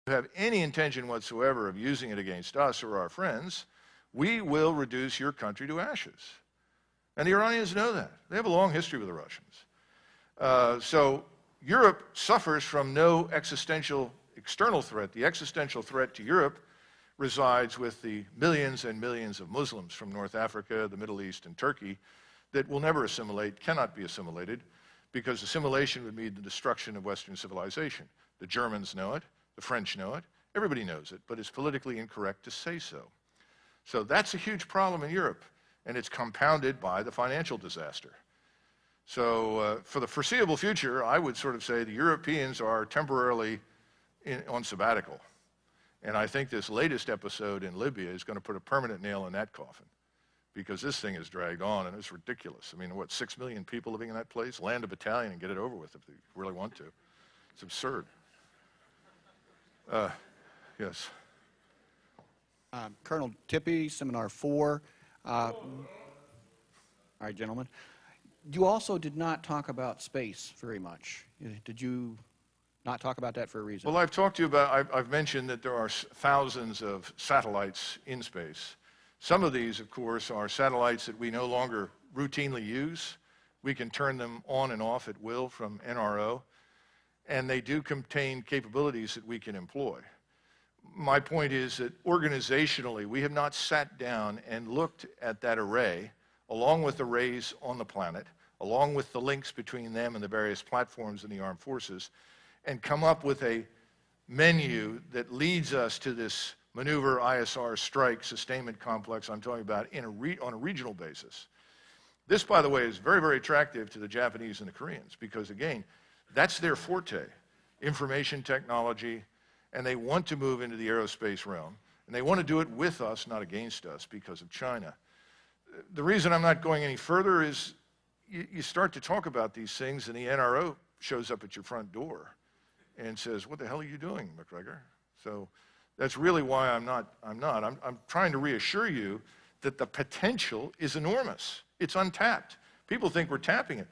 have any intention whatsoever of using it against us or our friends, we will reduce your country to ashes. And the Iranians know that. They have a long history with the Russians. So Europe suffers from no existential external threat. The existential threat to Europe resides with the millions and millions of Muslims from North Africa, the Middle East, and Turkey that will never assimilate, cannot be assimilated, because assimilation would mean the destruction of Western civilization. The Germans know it, the French know it, everybody knows it, but it's politically incorrect to say so. So that's a huge problem in Europe, and it's compounded by the financial disaster. So for the foreseeable future, I would sort of say the Europeans are temporarily on sabbatical. And I think this latest episode in Libya is going to put a permanent nail in that coffin, because this thing has dragged on, and it's ridiculous. I mean, what, 6 million people living in that place? Land a battalion and get it over with if they really want to. It's absurd. Yes. Colonel Tippie, Seminar 4. All right, gentlemen. You also did not talk about space very much. Did you not talk about that for a reason? Well, I've talked to you about, I've mentioned that there are thousands of satellites in space. Some of these, of course, are satellites that we no longer routinely use. We can turn them on and off at will from NRO, and they do contain capabilities that we can employ. My point is that organizationally, we have not sat down and looked at that array, along with arrays on the planet, along with the links between them and the various platforms in the armed forces, and come up with a menu that leads us to this maneuver ISR strike sustainment complex I'm talking about on a regional basis. This, by the way, is very, very attractive to the Japanese and the Koreans because, again, that's their forte, information technology, and they want to move into the aerospace realm. And they want to do it with us, not against us, because of China. The reason I'm not going any further is you start to talk about these things, and the NRO shows up at your front door and says, what the hell are you doing, Macgregor? So that's really why I'm trying to reassure you that the potential is enormous. It's untapped. People think we're tapping it.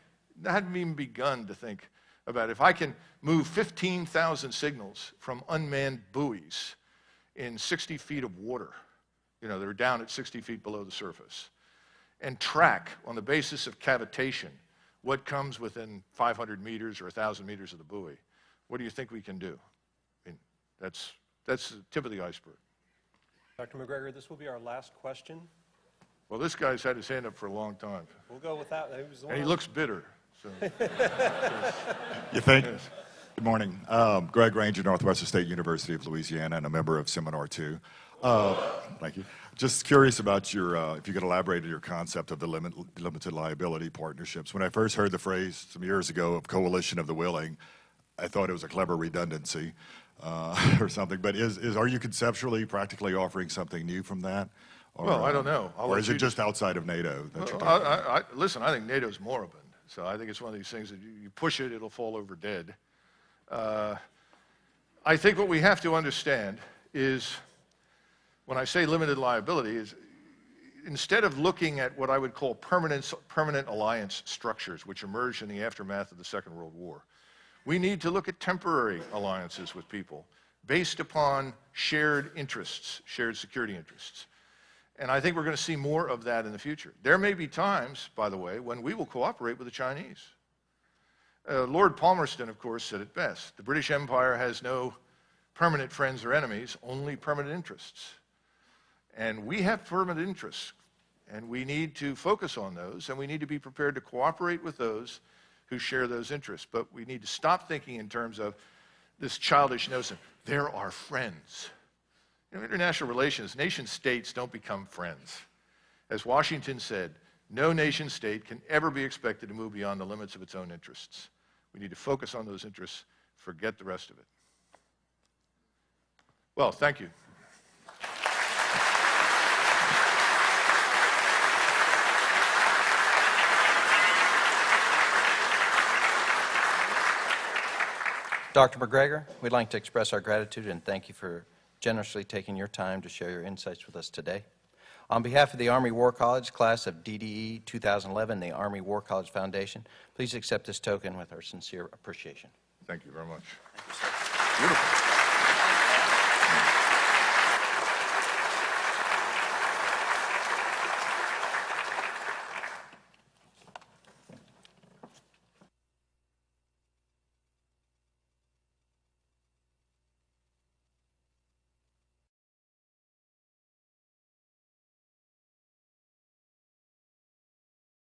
I hadn't even begun to think about it. If I can move 15,000 signals from unmanned buoys in 60 feet of water, you know, they're down at 60 feet below the surface, and track on the basis of cavitation what comes within 500 meters or 1,000 meters of the buoy, what do you think we can do? I mean, that's the tip of the iceberg. Dr. Macgregor, this will be our last question. Well, this guy's had his hand up for a long time. We'll go with that. And he looks bitter. So. You think? Yes. Good morning. Greg Ranger, Northwestern State University of Louisiana, and a member of Seminar 2. Thank you. Just curious about your, if you could elaborate on your concept of the limited liability partnerships. When I first heard the phrase some years ago of coalition of the willing, I thought it was a clever redundancy or something. But are you conceptually, practically offering something new from that? Or, well, I don't know. Or is it just outside of NATO? Listen, I think NATO's moribund. So I think it's one of these things that you push it, it'll fall over dead. I think what we have to understand is, when I say limited liability, is instead of looking at what I would call permanent alliance structures, which emerged in the aftermath of the Second World War, we need to look at temporary alliances with people based upon shared interests, shared security interests. And I think we're going to see more of that in the future. There may be times, by the way, when we will cooperate with the Chinese. Lord Palmerston, of course, said it best. The British Empire has no permanent friends or enemies, only permanent interests. And we have permanent interests, and we need to focus on those, and we need to be prepared to cooperate with those who share those interests. But we need to stop thinking in terms of this childish notion, there are friends. You know, international relations, nation states don't become friends. As Washington said, no nation state can ever be expected to move beyond the limits of its own interests. We need to focus on those interests, forget the rest of it. Well, thank you. Dr. Macgregor, we'd like to express our gratitude and thank you for generously taking your time to share your insights with us today. On behalf of the Army War College class of DDE 2011, the Army War College Foundation, please accept this token with our sincere appreciation. Thank you very much. Thank you, sir. Beautiful.